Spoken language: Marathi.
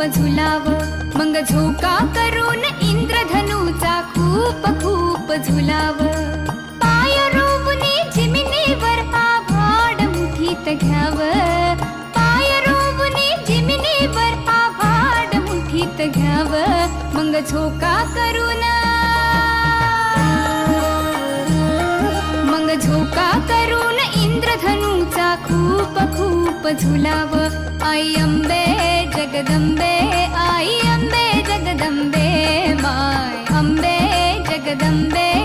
झुलाव, मग झोका करून इंद्रधनुचा खूप खूप झुलाव. पाय रोवणे जिमिनीवर आभाळ मुठीत घ्याव, पाय रोवणे जिमिनीवर आभाळ मुठीत घ्याव, मग झोका करून इंद्रधनुचा खूप खूप झुलाव. आई अंबे जगदंबे, आई अंबे जगदंबे, माय अंबे जगदंबे.